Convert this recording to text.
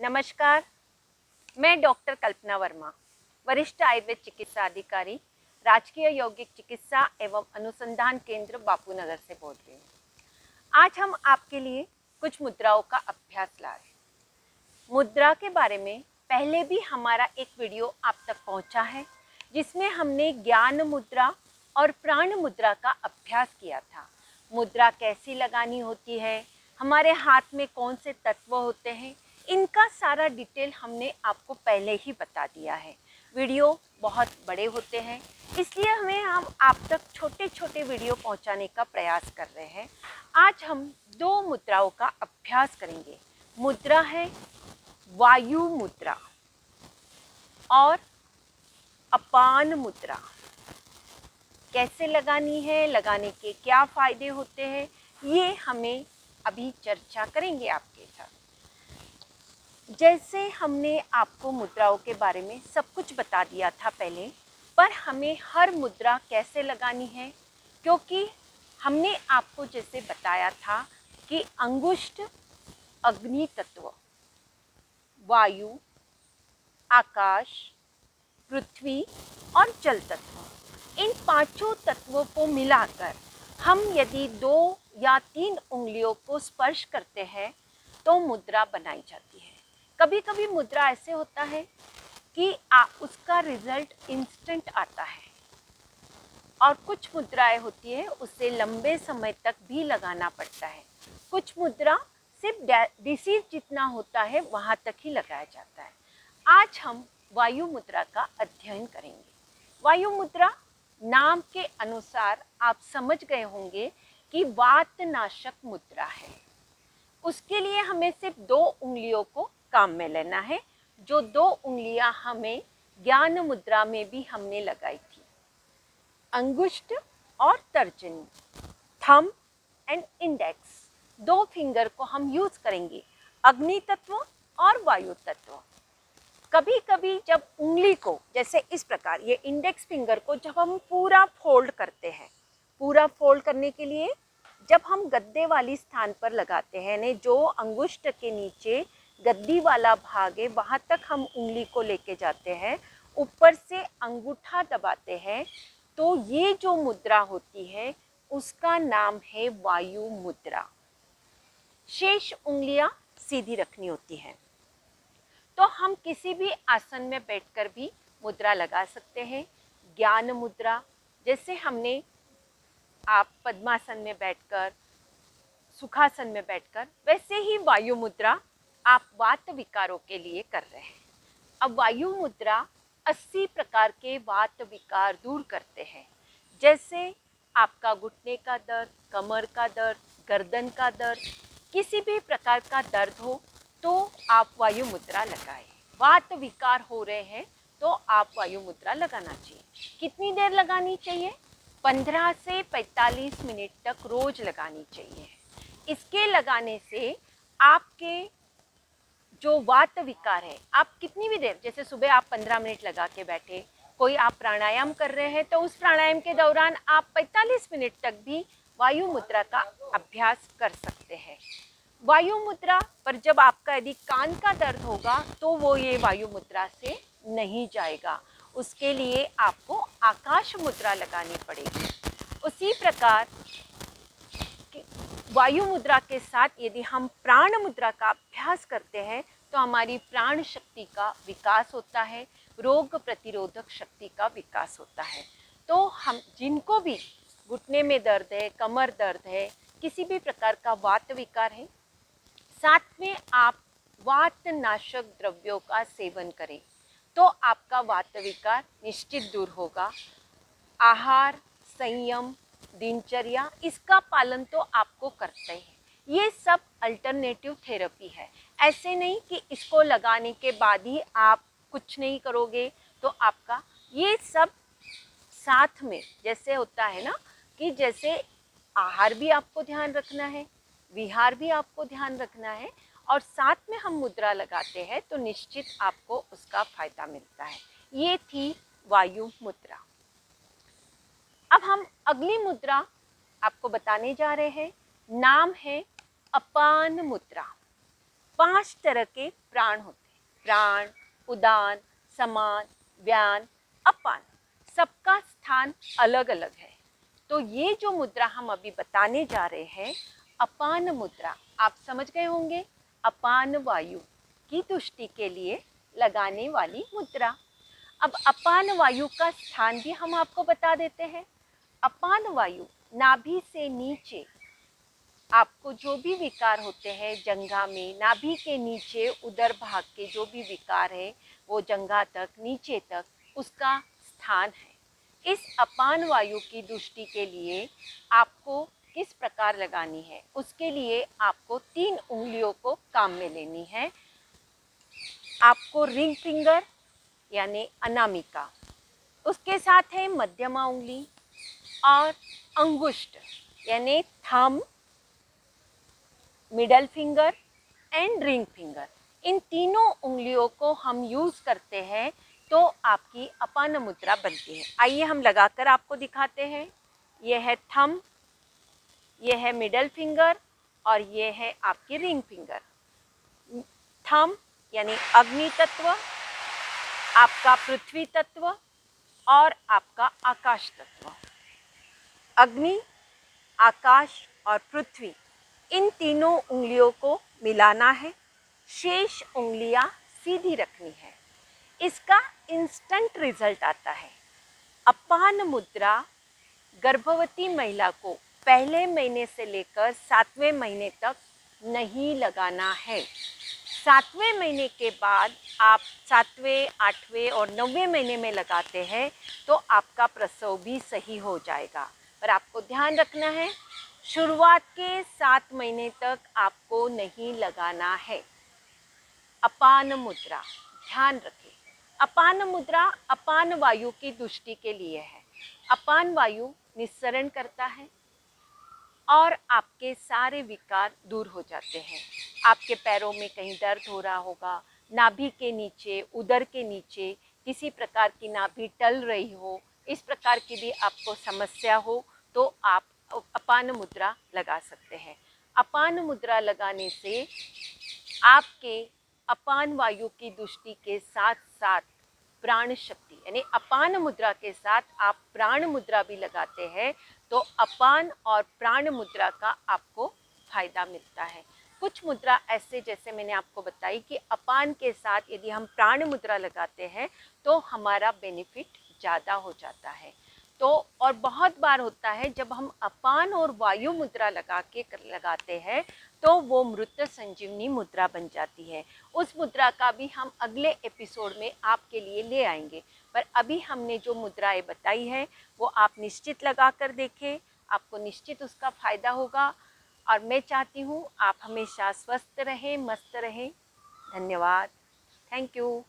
नमस्कार, मैं डॉक्टर कल्पना वर्मा, वरिष्ठ आयुर्वेद चिकित्सा अधिकारी, राजकीय यौगिक चिकित्सा एवं अनुसंधान केंद्र बापू नगर से बोल रही हूँ। आज हम आपके लिए कुछ मुद्राओं का अभ्यास ला रहे हैं। मुद्रा के बारे में पहले भी हमारा एक वीडियो आप तक पहुँचा है, जिसमें हमने ज्ञान मुद्रा और प्राण मुद्रा का अभ्यास किया था। मुद्रा कैसी लगानी होती है, हमारे हाथ में कौन से तत्व होते हैं, इनका सारा डिटेल हमने आपको पहले ही बता दिया है। वीडियो बहुत बड़े होते हैं, इसलिए हम आप तक छोटे छोटे वीडियो पहुंचाने का प्रयास कर रहे हैं। आज हम दो मुद्राओं का अभ्यास करेंगे। मुद्रा है वायु मुद्रा और अपान मुद्रा। कैसे लगानी है, लगाने के क्या फायदे होते हैं, ये हमें अभी चर्चा करेंगे आपके साथ। जैसे हमने आपको मुद्राओं के बारे में सब कुछ बता दिया था पहले, पर हमें हर मुद्रा कैसे लगानी है, क्योंकि हमने आपको जैसे बताया था कि अंगुष्ठ अग्नि तत्व, वायु, आकाश, पृथ्वी और जल तत्व, इन पांचों तत्वों को मिलाकर हम यदि 2 या 3 उंगलियों को स्पर्श करते हैं तो मुद्रा बनाई जाती है। कभी कभी मुद्रा ऐसे होता है कि उसका रिजल्ट इंस्टेंट आता है, और कुछ मुद्राएं होती है उससे लंबे समय तक भी लगाना पड़ता है। कुछ मुद्रा सिर्फ डिसीज जितना होता है वहाँ तक ही लगाया जाता है। आज हम वायु मुद्रा का अध्ययन करेंगे। वायु मुद्रा नाम के अनुसार आप समझ गए होंगे कि वातनाशक मुद्रा है। उसके लिए हमें सिर्फ 2 उंगलियों को काम में लेना है, जो 2 उंगलियां हमें ज्ञान मुद्रा में भी हमने लगाई थी। अंगुष्ठ और तर्जनी, थंब एंड इंडेक्स, 2 फिंगर को हम यूज करेंगे, अग्नि तत्व और वायु तत्व। कभी कभी जब उंगली को, जैसे इस प्रकार, ये इंडेक्स फिंगर को जब हम पूरा फोल्ड करते हैं, पूरा फोल्ड करने के लिए जब हम गद्दे वाली स्थान पर लगाते हैं ने, जो अंगुष्ठ के नीचे गद्दी वाला भाग है वहाँ तक हम उंगली को लेके जाते हैं, ऊपर से अंगूठा दबाते हैं, तो ये जो मुद्रा होती है उसका नाम है वायु मुद्रा। शेष उंगलियां सीधी रखनी होती हैं। तो हम किसी भी आसन में बैठकर भी मुद्रा लगा सकते हैं। ज्ञान मुद्रा, जैसे हमने आप पद्मासन में बैठकर, सुखासन में बैठकर, वैसे ही वायु मुद्रा आप वात विकारों के लिए कर रहे हैं। अब वायु मुद्रा 80 प्रकार के वात विकार दूर करते हैं। जैसे आपका घुटने का दर्द, कमर का दर्द, गर्दन का दर्द, किसी भी प्रकार का दर्द हो तो आप वायु मुद्रा लगाएं। वात विकार हो रहे हैं तो आप वायु मुद्रा लगाना चाहिए। कितनी देर लगानी चाहिए? 15 से 45 मिनट तक रोज लगानी चाहिए। इसके लगाने से आपके जो वात विकार है, आप कितनी भी देर, जैसे सुबह आप 15 मिनट लगा के बैठे, कोई आप प्राणायाम कर रहे हैं तो उस प्राणायाम के दौरान आप 45 मिनट तक भी वायु मुद्रा का अभ्यास कर सकते हैं। वायु मुद्रा पर जब आपका यदि कान का दर्द होगा तो वो ये वायु मुद्रा से नहीं जाएगा, उसके लिए आपको आकाश मुद्रा लगानी पड़ेगी। उसी प्रकार वायु मुद्रा के साथ यदि हम प्राण मुद्रा का अभ्यास करते हैं तो हमारी प्राण शक्ति का विकास होता है, रोग प्रतिरोधक शक्ति का विकास होता है। तो हम जिनको भी घुटने में दर्द है, कमर दर्द है, किसी भी प्रकार का वात विकार है, साथ में आप वातनाशक द्रव्यों का सेवन करें तो आपका वात विकार निश्चित दूर होगा। आहार, संयम, दिनचर्या, इसका पालन तो आपको करते हैं। ये सब अल्टरनेटिव थेरेपी है। ऐसे नहीं कि इसको लगाने के बाद ही आप कुछ नहीं करोगे तो आपका, ये सब साथ में, जैसे होता है ना कि जैसे आहार भी आपको ध्यान रखना है, विहार भी आपको ध्यान रखना है, और साथ में हम मुद्रा लगाते हैं तो निश्चित आपको उसका फायदा मिलता है। ये थी वायु मुद्रा। अब हम अगली मुद्रा आपको बताने जा रहे हैं, नाम है अपान मुद्रा। 5 तरह के प्राण होते हैं, प्राण, उदान, समान, व्यान, अपान। सबका स्थान अलग अलग है। तो ये जो मुद्रा हम अभी बताने जा रहे हैं, अपान मुद्रा, आप समझ गए होंगे, अपान वायु की तुष्टि के लिए लगाने वाली मुद्रा। अब अपान वायु का स्थान भी हम आपको बता देते हैं। अपान वायु नाभि से नीचे, आपको जो भी विकार होते हैं जंघा में, नाभि के नीचे उदर भाग के जो भी विकार है वो जंघा तक, नीचे तक उसका स्थान है। इस अपान वायु की दृष्टि के लिए आपको किस प्रकार लगानी है, उसके लिए आपको 3 उंगलियों को काम में लेनी है। आपको रिंग फिंगर यानी अनामिका, उसके साथ है मध्यमा उंगली और अंगुष्ठ यानी thumb, middle finger and ring finger. इन तीनों उंगलियों को हम यूज करते हैं तो आपकी अपान मुद्रा बनती है। आइए हम लगाकर आपको दिखाते हैं। यह है थंब, यह है मिडल फिंगर और यह है आपकी रिंग फिंगर। थंब यानी अग्नि तत्व, आपका पृथ्वी तत्व और आपका आकाश तत्व। अग्नि, आकाश और पृथ्वी, इन तीनों उंगलियों को मिलाना है, शेष उंगलियां सीधी रखनी है। इसका इंस्टेंट रिजल्ट आता है। अपान मुद्रा गर्भवती महिला को पहले महीने से लेकर 7वें महीने तक नहीं लगाना है। 7वें महीने के बाद आप 7वें, 8वें और 9वें महीने में लगाते हैं तो आपका प्रसव भी सही हो जाएगा। पर आपको ध्यान रखना है, शुरुआत के 7 महीने तक आपको नहीं लगाना है। अपान मुद्रा ध्यान रखें, अपान मुद्रा अपान वायु की दृष्टि के लिए है। अपान वायु निस्सरण करता है और आपके सारे विकार दूर हो जाते हैं। आपके पैरों में कहीं दर्द हो रहा होगा, नाभि के नीचे, उदर के नीचे किसी प्रकार की नाभि टल रही हो, इस प्रकार की भी आपको समस्या हो तो आप अपान मुद्रा लगा सकते हैं। अपान मुद्रा लगाने से आपके अपान वायु की दृष्टि के साथ साथ प्राण शक्ति यानी अपान मुद्रा के साथ आप प्राण मुद्रा भी लगाते हैं तो अपान और प्राण मुद्रा का आपको फायदा मिलता है। कुछ मुद्रा ऐसे जैसे मैंने आपको बताई कि अपान के साथ यदि हम प्राण मुद्रा लगाते हैं तो हमारा बेनिफिट ज़्यादा हो जाता है। तो और बहुत बार होता है जब हम अपान और वायु मुद्रा लगाते हैं तो वो मृत संजीवनी मुद्रा बन जाती है। उस मुद्रा का भी हम अगले एपिसोड में आपके लिए ले आएंगे। पर अभी हमने जो मुद्राएं बताई है वो आप निश्चित लगा कर देखें, आपको निश्चित उसका फ़ायदा होगा। और मैं चाहती हूँ आप हमेशा स्वस्थ रहें, मस्त रहें। धन्यवाद। Thank you.